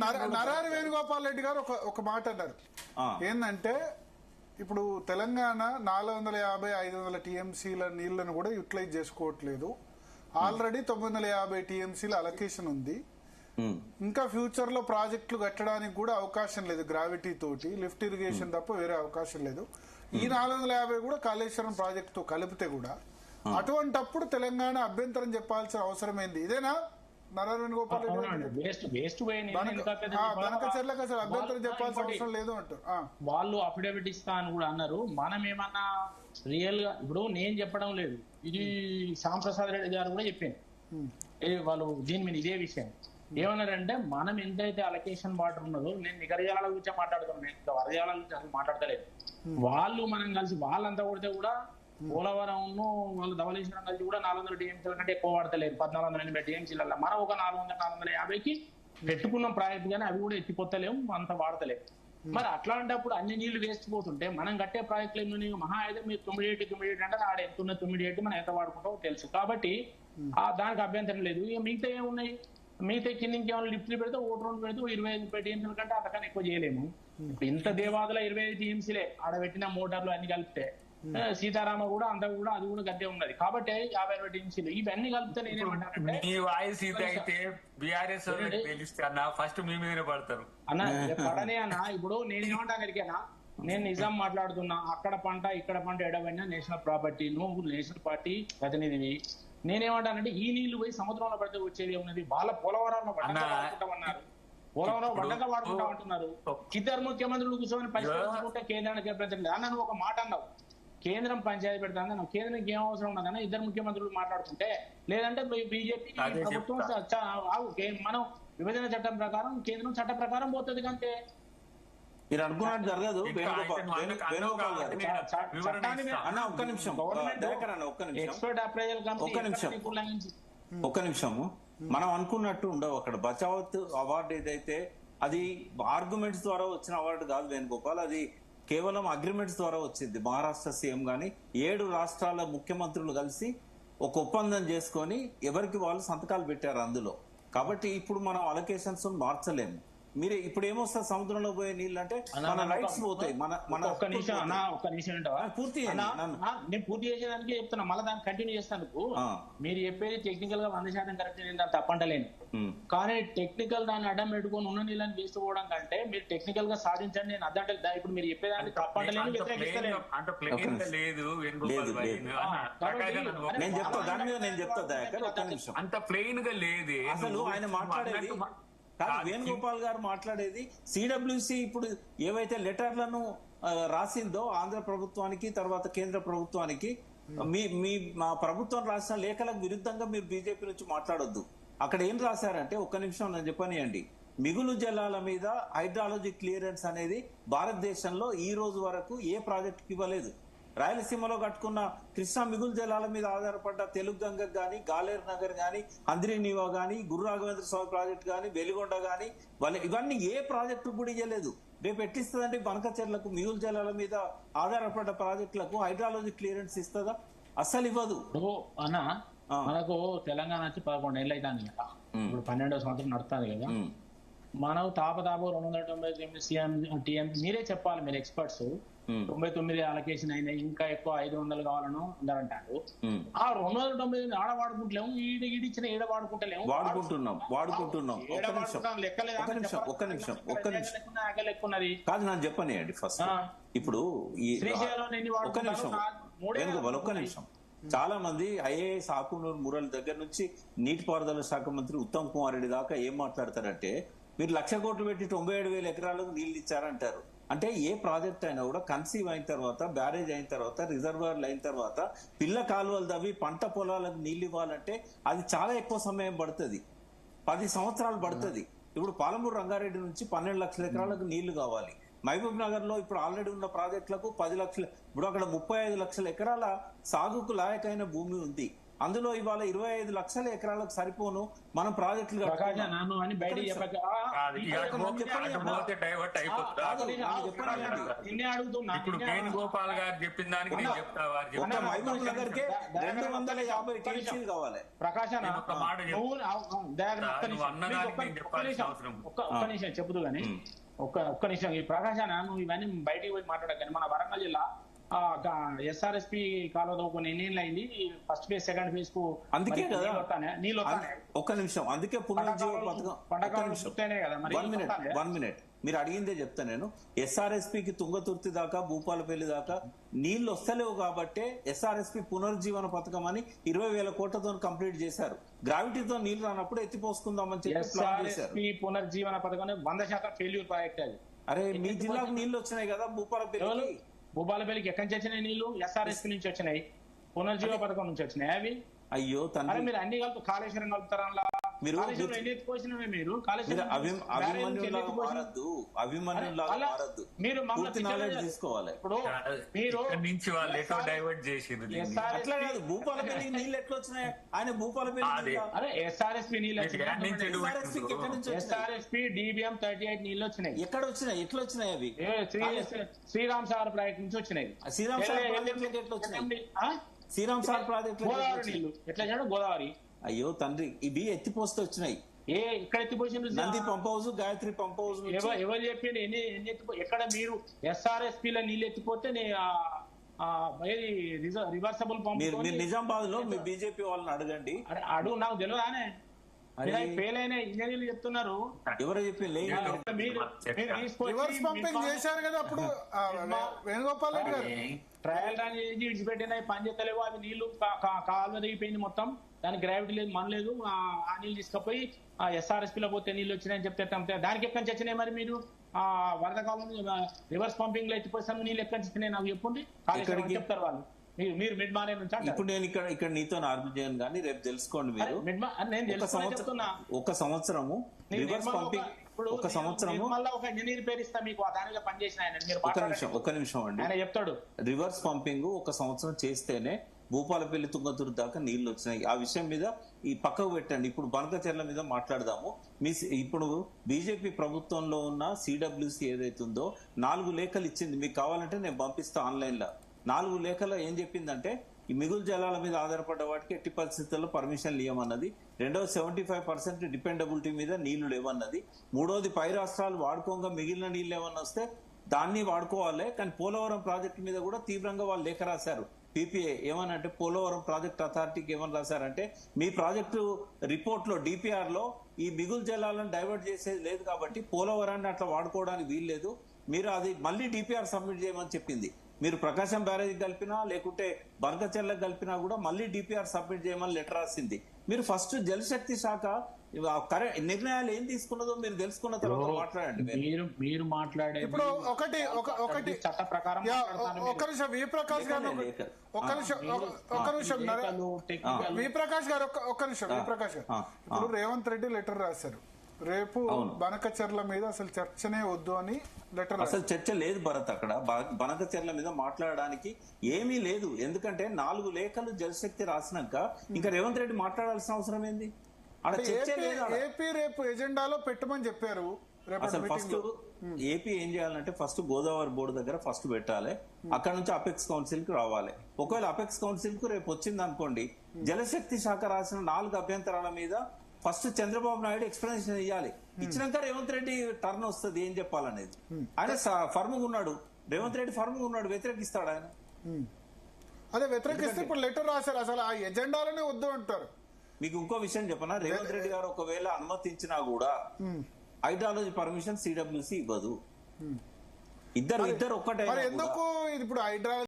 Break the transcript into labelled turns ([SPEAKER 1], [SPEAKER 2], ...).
[SPEAKER 1] నరహరి వేణుగోపాల్ రెడ్డి గారు ఒక మాట అన్నారు. ఏంటంటే ఇప్పుడు తెలంగాణ 450, 500 టీఎంసీల నీళ్లను కూడా యూటిలైజ్ చేసుకోవట్లేదు. ఆల్రెడీ 950 టీఎంసీల అలొకేషన్ ఉంది. ఇంకా ఫ్యూచర్ లో ప్రాజెక్టులు కట్టడానికి కూడా అవకాశం లేదు. గ్రావిటీ తోటి లిఫ్ట్ ఇరిగేషన్ తప్ప వేరే అవకాశం లేదు. ఈ 450 కూడా కాళేశ్వరం ప్రాజెక్ట్ తో కలిపితే కూడా అటువంటప్పుడు తెలంగాణ అభ్యంతరం చెప్పాల్సిన అవసరం ఏంది? ఇదేనా నరహరి వేణుగోపాల్ రెడ్డి బనకచెర్లకు అసలు అభ్యంతరం చెప్పాల్సిన అవసరం లేదు అంటారు.
[SPEAKER 2] వాళ్ళు అఫిడవిట్ ఇస్తా అని కూడా అన్నారు. మనం ఏమన్నా రియల్ గా ఇప్పుడు నేను చెప్పడం లేదు, ఇది శ్యామ్ ప్రసాద్ రెడ్డి గారు కూడా చెప్పాను. వాళ్ళు దీని మీద ఇదే విషయం ఏమన్నారంటే, మనం ఎంతైతే అలొకేషన్ వాటర్ ఉన్నదో, నేను నిగరజాల గురించి మాట్లాడుతున్నాను, నేను వరజాల గురించి అసలు మాట్లాడతలేదు. వాళ్ళు మనం కలిసి వాళ్ళంతా కొడితే కూడా పోలవరం వాళ్ళు ధవళేశ్వరం కలిసి కూడా 400 టీఎంసీల కంటే ఎక్కువ వాడతలేదు. 1480 టీఎంసీల మనం ఒక 400-450కి పెట్టుకున్నాం ప్రాజెక్ట్, కానీ అవి కూడా ఎత్తిపోతలేము, అంత వాడతలేము. మరి అట్లాంటప్పుడు అన్ని నీళ్లు వేస్ట్ పోతుంటే మనం కట్టే ప్రాజెక్టులు ఎన్ని మహా అయితే మీరు 9 అంటే ఆడ ఎంత ఉన్న 9 మనం ఎంత వాడుకుంటామో తెలుసు. కాబట్టి దానికి అభ్యంతరం లేదు. ఇక మిగతా ఏమున్నాయి, మిగతా కింద ఇంకేమైనా లిఫ్ట్లు పెడితే ఓటు రెండు పెడితే 25 టీఎంసీల కంటే అంతకన్నా ఎక్కువ చేయలేము. ఇంత దేవాదుల 25 టీఎంసీలే ఆడ పెట్టిన మోటార్లు అన్ని కలిపితే. సీతారామ కూడా అంత కూడా అది కూడా గద్దె ఉన్నది కాబట్టి 50 టీఎంసీలు ఇవన్నీ కలిపితే నేనేమంటానంటే అన్న పడనే అన్న. ఇప్పుడు నేనేమంటాను ఎరికేనా, నేను నిజాం మాట్లాడుతున్నా, అక్కడ పంట ఇక్కడ పంట ఎడవైనా నేషనల్ ప్రాపర్టీ, నువ్వు నేషనల్ పార్టీ ప్రతినిధివి. నేనేమంటానంటే ఈ నీళ్లు పోయి సముద్రంలో పడితే వచ్చేది ఉన్నది. వాళ్ళ పోలవరంలో వాడుకుంటామన్నారు, పోలవరం వంటగా వాడుకుంటామంటున్నారు. ఇద్దరు ముఖ్యమంత్రులు కూర్చొని పరిష్కరించుకుంటే కేంద్రానికి అభ్యంతరం లేదు అన్న. నువ్వు ఒక మాట అన్నావు, కేంద్రం పంచాయతీ పెడతాను, కేంద్రానికి ఏం అవసరం ఉన్నదన్న ఇద్దరు ముఖ్యమంత్రులు మాట్లాడుకుంటే. లేదంటే బీజేపీ ప్రభుత్వం మనం విభజన చట్టం ప్రకారం కేంద్రం చట్ట ప్రకారం పోతుంది కంటే
[SPEAKER 3] మీరు అనుకున్నట్టు జరగదు. ఒక్క నిమిషము మనం అనుకున్నట్టు ఉండవు. అక్కడ బచావత్ అవార్డు ఏదైతే అది ఆర్గ్యుమెంట్స్ ద్వారా వచ్చిన అవార్డు కాదు వేణుగోపాల్, అది కేవలం అగ్రిమెంట్స్ ద్వారా వచ్చింది. మహారాష్ట్ర సీఎం గాని 7 రాష్ట్రాల ముఖ్యమంత్రులు కలిసి ఒక ఒప్పందం చేసుకొని ఎవరికి వాళ్ళు సంతకాలు పెట్టారు అందులో. కాబట్టి ఇప్పుడు మనం అలొకేషన్స్ మార్చలేము. మీరు ఇప్పుడు ఏమొస్తుంది సముద్రంలో పోయే నీళ్ళు అంటే మన రైట్స్ పోతాయి.
[SPEAKER 2] ఒక్క నిమిషం పూర్తి నేను పూర్తి చేసేదానికి చెప్తున్నా, మళ్ళీ దాన్ని కంటిన్యూ చేస్తాను. మీరు చెప్పేది టెక్నికల్ గా 100% కరెక్ట్, నేను దాన్ని తప్పంటలేను. కానీ టెక్నికల్ దాన్ని అడ్డం పెట్టుకుని ఉన్న నీళ్ళని వేసుకోవడం కంటే మీరు టెక్నికల్ గా సాధించండి. నేను అద్దంటే ఇప్పుడు మీరు చెప్పేదాన్ని తప్పంటలేను, వ్యతిరేకిస్తలేను.
[SPEAKER 3] నేను చెప్తా దాని మీద, నేను చెప్తా దయాకర్ ఒక్క నిమిషం.
[SPEAKER 4] అంత ప్లెయిన్ గా లేదు
[SPEAKER 3] అసలు ఆయన మాట్లాడేది. వేణుగోపాల్ గారు మాట్లాడేది సిడబ్ల్యూసి ఇప్పుడు ఏవైతే లెటర్లను రాసిందో ఆంధ్ర ప్రభుత్వానికి తర్వాత కేంద్ర ప్రభుత్వానికి, మా ప్రభుత్వం రాసిన లేఖలకు విరుద్ధంగా మీరు బీజేపీ నుంచి మాట్లాడొద్దు. అక్కడ ఏం రాశారంటే, ఒక్క నిమిషం నేను చెప్పనియండి. మిగులు జలాల మీద హైడ్రాలజీ క్లియరెన్స్ అనేది భారతదేశంలో ఈ రోజు వరకు ఏ ప్రాజెక్టుకి ఇవ్వలేదు. రాయలసీమలో కట్టుకున్న కృష్ణా మిగులు జలాల మీద ఆధారపడ్డ తెలుగు గంగ గాని, గాలేరు నగర్ గాని, హంద్రీనీవా గాని, గురు రాఘవేంద్ర స్వామి ప్రాజెక్ట్ గాని, వెలిగొండ గాని, ఇవన్నీ ఏ ప్రాజెక్టు కూడా ఇవ్వలేదు. రేపు ఎట్టిస్తుందంటే బనకచెర్లకు మిగులు జలాల మీద ఆధారపడ్డ ప్రాజెక్టులకు హైడ్రాలజీ క్లియరెన్స్ ఇస్తుందా? అస్సలు ఇవ్వదు.
[SPEAKER 2] అన్న మనకు తెలంగాణ వచ్చి 11 ఏళ్ళు అవుతాను కదా, ఇప్పుడు 12వ సంవత్సరం నడుస్తుంది కదా. మనం తాపతాపో 299 టీఎంసీ మీరే చెప్పాలి, మీరు ఎక్స్పర్ట్స్. 99 అలొకేషన్ అయినాయి, ఇంకా ఎక్కువ 500 కావాలను అందరూ అంటారు. ఆ 299 ఆడ వాడుకుంటలేము, ఈడిచ్చిన ఈడ వాడుకుంటలేము.
[SPEAKER 3] లెక్కున్నది కాదు. నాకు చెప్పనియండి ఫస్ట్. ఇప్పుడు ఒక్క నిమిషం చాలా మంది ఐఏఎస్ ఆకునూరు మురళి దగ్గర నుంచి నీటిపారుదల శాఖ మంత్రి ఉత్తమ్ కుమార్ రెడ్డి దాకా ఏం మాట్లాడతారంటే, మీరు 1,00,000 కోట్లు పెట్టి 97,000 ఎకరాలకు నీళ్లు ఇచ్చారంటారు. అంటే ఏ ప్రాజెక్ట్ అయినా కూడా కన్సీవ్ అయిన తర్వాత, బ్యారేజ్ అయిన తర్వాత, రిజర్వాయర్లు అయిన తర్వాత, పిల్ల కాలువలు తవ్వి పంట పొలాలకు నీళ్లు ఇవ్వాలంటే అది చాలా ఎక్కువ సమయం పడుతుంది. 10 సంవత్సరాలు పడుతుంది. ఇప్పుడు పాలమూరు రంగారెడ్డి నుంచి 12 లక్షల ఎకరాలకు నీళ్లు కావాలి. మహబూబ్ నగర్ లో ఇప్పుడు ఆల్రెడీ ఉన్న ప్రాజెక్టులకు 10 లక్షలు, ఇప్పుడు అక్కడ 35 లక్షల ఎకరాల సాగుకు లాయకైన భూమి ఉంది. అందులో ఇవాళ 25 లక్షల ఎకరాలకు సరిపోను మనం ప్రాజెక్టులు
[SPEAKER 2] ప్రకాశ్ నాను అని బయట చెప్పక
[SPEAKER 4] డైవర్ట్ అయిపోతుంది. ఇప్పుడు వేణుగోపాల్ గారు చెప్పిన దానికి నేను చెప్తా.
[SPEAKER 3] ఒక్క మహబూబ్ నగర్ కే 250 టీఎంసీలు కావాలి.
[SPEAKER 2] ప్రకాశ్ ఒక్క నిమిషం చెబుతూ గానీ ఒక్క నిమిషం. ఈ ప్రకాశ్ నువ్వు ఇవన్నీ బయటికి పోయి మాట్లాడగానే మన వరంగల్ జిల్లా ఎస్ఆర్ఎస్పి కాలువ తవ్వుకుని ఎన్ని అయింది, ఫస్ట్ ఫేజ్ సెకండ్ ఫేజ్ కు
[SPEAKER 3] అందుకే కదా
[SPEAKER 2] నీళ్ళు
[SPEAKER 3] ఒక్క నిమిషం. అందుకే పునరుజ్జీవ పథకం.
[SPEAKER 2] కదా.
[SPEAKER 3] 1 మినిట్ మీరు అడిగిందే చెప్తా నేను. ఎస్ఆర్ఎస్పికి తుంగతుర్తి దాకా భూపాలపల్లి దాకా నీళ్లు వస్తలేవు కాబట్టి ఎస్ఆర్ఎస్పి పునరుజ్జీవన పథకం అని 20,000 కోట్లతో కంప్లీట్ చేశారు. గ్రావిటీతో నీళ్లు రానప్పుడు ఎత్తిపోసుకుందామని చెప్పి ప్లాన్ చేశారు.
[SPEAKER 2] పునరుజ్జీవన పథకం 100% ఫెయిల్యూర్ ప్రాజెక్ట్ అది.
[SPEAKER 3] అరే మీ జిల్లాకు నీళ్లు వచ్చినాయి కదా భూపాలపల్లి.
[SPEAKER 2] భూపాలపల్లికి ఎక్కడి నుంచి వచ్చినాయి నీళ్లు? ఎస్ఆర్ఎస్పి నుంచి వచ్చినాయి, పునర్జీవ పథకం నుంచి వచ్చినాయి అవి.
[SPEAKER 3] అయ్యో తండ్రి,
[SPEAKER 2] మీరు అన్ని కలుపు కాళేశ్వరం కలుపుతారా? మీరు
[SPEAKER 3] తీసుకోవాలి.
[SPEAKER 2] ఇప్పుడు మీరు
[SPEAKER 4] డైవర్ట్ చేసింది
[SPEAKER 3] అట్లా కాదు. భూపాలపల్లి నీళ్ళు ఎట్లా వచ్చినాయి? ఆయన భూపాలపల్లి
[SPEAKER 2] ఎస్ఆర్ఎస్పి నీళ్ళు ఎస్ఆర్ఎస్పి డిబిఎం 38 నీళ్ళు వచ్చినాయి.
[SPEAKER 3] ఎక్కడ వచ్చినాయి? ఎట్లా వచ్చినాయి అవి?
[SPEAKER 2] శ్రీరామ్ సాగర్ ప్రాజెక్ట్ నుంచి వచ్చినాయి.
[SPEAKER 3] శ్రీరామ్ సాగర్ ప్రాజెక్ట్ ఎట్లా వచ్చినాయి? శ్రీరామ్ సాగర్ ప్రాజెక్ట్
[SPEAKER 2] గోదావరి నీళ్ళు ఎట్లా చేయడం? గోదావరి.
[SPEAKER 3] అయ్యో తండ్రి, ఇవి ఎత్తిపోస్తే వచ్చినాయి.
[SPEAKER 2] ఇక్కడ ఎత్తిపోయింది?
[SPEAKER 3] Nandi pump house, Gayatri pump house.
[SPEAKER 2] ఎవరు చెప్పింది ఎన్ని ఎక్కడ? మీరు ఎస్ఆర్ఎస్పి లో నీళ్ళు ఎత్తిపోతే రివర్సబుల్ పంప్.
[SPEAKER 3] మీరు నిజామాబాద్ లో మీ బీజేపీ వాళ్ళని అడగండి.
[SPEAKER 2] అడుగు, నాకు తెలియదానే. ఫెయిల్ అయిన ఇంజనీర్లు చెప్తున్నారు.
[SPEAKER 3] ఎవరో చెప్పి
[SPEAKER 1] రివర్స్ పంపింగ్ చేశారు కదా అప్పుడు వేణుగోపాల్ రెడ్డి గారు.
[SPEAKER 2] ట్రయల్ రన్ చేసి విడిచిపెట్టినాయి, పని చేస్తలేవు. అవి నీళ్లు కాలువ దిగిపోయింది మొత్తం. దానికి గ్రావిటీ లేదు, మన లేదు. ఆ నీళ్ళు తీసుకుపోయి ఎస్ఆర్ఎస్పీ లో పోతే నీళ్ళు వచ్చినాయని చెప్తే దానికి ఎక్కడి నుంచి వచ్చినాయి? మరి మీరు వరద కాలం రివర్స్ పంపింగ్ లో ఎత్తిపోయిన నీళ్ళు ఎక్కడి నుంచి వచ్చినాయి నాకు చెప్పండి. చెప్తారు వాళ్ళు. మీరు మిడ్ మానే నుంచి.
[SPEAKER 3] ఇప్పుడు నేను ఇక్కడ నీతో ఆర్గ్యూ చేయను కానీ రేపు తెలుసుకోండి మీరు. ఒక సంవత్సరము రివర్స్ పంపింగ్, ఒక సంవత్సరము
[SPEAKER 2] ఒక ఇంజనీర్ పేరు ఇస్తా మీకు, దానిలో పనిచేసిన ఆయన.
[SPEAKER 3] ఒక్క నిమిషం అండి.
[SPEAKER 2] ఆయన చెప్తాడు.
[SPEAKER 3] రివర్స్ పంపింగ్ ఒక సంవత్సరం చేస్తేనే భూపాలపల్లి తుంగతుర్తి దాకా నీళ్లు వచ్చినాయి. ఆ విషయం మీద ఈ పక్కకు పెట్టండి. ఇప్పుడు బనకచెర్ల మీద మాట్లాడదాము. ఇప్పుడు బీజేపీ ప్రభుత్వంలో ఉన్న సిడబ్ల్యూసి ఏదైతుందో 4 లేఖలు ఇచ్చింది. మీకు కావాలంటే నేను పంపిస్తా ఆన్లైన్ లో. 4 లేఖలో ఏం చెప్పిందంటే ఈ మిగులు జలాల మీద ఆధారపడ్డ వాటికి ఎట్టి పరిస్థితుల్లో పర్మిషన్లు ఇవ్వమన్నది. రెండోది 75% డిపెండబిలిటీ మీద నీళ్లు లేవన్నది. మూడోది పై రాష్ట్రాలు వాడుకోగా మిగిలిన నీళ్ళు ఏమన్నా వస్తే దాన్ని వాడుకోవాలి. కానీ పోలవరం ప్రాజెక్టు మీద కూడా తీవ్రంగా వాళ్ళు లేఖ రాశారు. పీపీఏ ఏమనంటే పోలవరం ప్రాజెక్ట్ అథారిటీకి ఏమని రాశారంటే మీ ప్రాజెక్టు రిపోర్ట్ లో డిపిఆర్ లో ఈ మిగులు జలాలను డైవర్ట్ చేసేది లేదు కాబట్టి పోలవరాన్ని అట్లా వాడుకోవడానికి వీల్లేదు. మీరు అది మళ్ళీ డిపిఆర్ సబ్మిట్ చేయమని చెప్పింది. మీరు ప్రకాశం బ్యారేజ్ కలిపినా లేకుంటే బనకచెర్లకు కలిపినా కూడా మళ్ళీ డిపిఆర్ సబ్మిట్ చేయమని లెటర్ రాసింది. మీరు ఫస్ట్ జలశక్తి శాఖ నిర్ణయాలు ఏం తీసుకున్నదో మీరు తెలుసుకున్న తర్వాత మాట్లాడండి.
[SPEAKER 2] మీరు మాట్లాడే
[SPEAKER 1] ఇప్పుడు ఒకటి
[SPEAKER 2] చట్ట ప్రకారం
[SPEAKER 1] ఒక్క నిమిషం విప్రకాష్ గారు విప్రకాష్ గారు ఇప్పుడు రేవంత్ రెడ్డి లెటర్ రాశారు. రేపు బనకచెర్ల మీద అసలు చర్చనే వద్దు అని లెటర్.
[SPEAKER 3] అసలు చర్చ లేదు భరత్. అక్కడ బనకచెర్ల మీద మాట్లాడడానికి ఏమీ లేదు. ఎందుకంటే 4 లేఖలు జలశక్తి రాసినాక ఇంకా రేవంత్ రెడ్డి మాట్లాడాల్సిన అవసరం ఏంది?
[SPEAKER 1] ఏపీ రేపు ఎజెండాలో పెట్టమని చెప్పారు.
[SPEAKER 3] అసలు ఫస్ట్ ఏపీ ఏం చేయాలంటే ఫస్ట్ గోదావరి బోర్డు దగ్గర ఫస్ట్ పెట్టాలి. అక్కడ నుంచి అపెక్స్ కౌన్సిల్ కి రావాలి. ఒకవేళ అపెక్స్ కౌన్సిల్ కు రేపు వచ్చింది అనుకోండి, జలశక్తి శాఖ రాసిన 4 అభ్యంతరాల మీద ఫస్ట్ చంద్రబాబు నాయుడు ఎక్స్ప్లెనేషన్ ఇవ్వాలి. ఇచ్చినాక రేవంత్ రెడ్డి టర్న్ వస్తుంది ఏం చెప్పాలనేది. ఆయన ఫర్మ్గా ఉన్నాడు, రేవంత్ రెడ్డి ఫర్మ్గా ఉన్నాడు, వ్యతిరేకిస్తాడు ఆయన.
[SPEAKER 1] అదే వ్యతిరేకిస్తే ఇప్పుడు లెటర్ రాశారు. అసలు ఆ ఎజెండాలనే వద్దు అంటారు.
[SPEAKER 3] మీకు ఇంకో విషయం చెప్పనా, రేవంత్ రెడ్డి గారు ఒకవేళ అనుమతించినా కూడా హైడ్రాలజీ పర్మిషన్ సిడబ్ల్యూసి ఇవ్వదు. ఇద్దరు ఒక్కటే.
[SPEAKER 1] ఎందుకు ఇప్పుడు హైడ్రాలజీ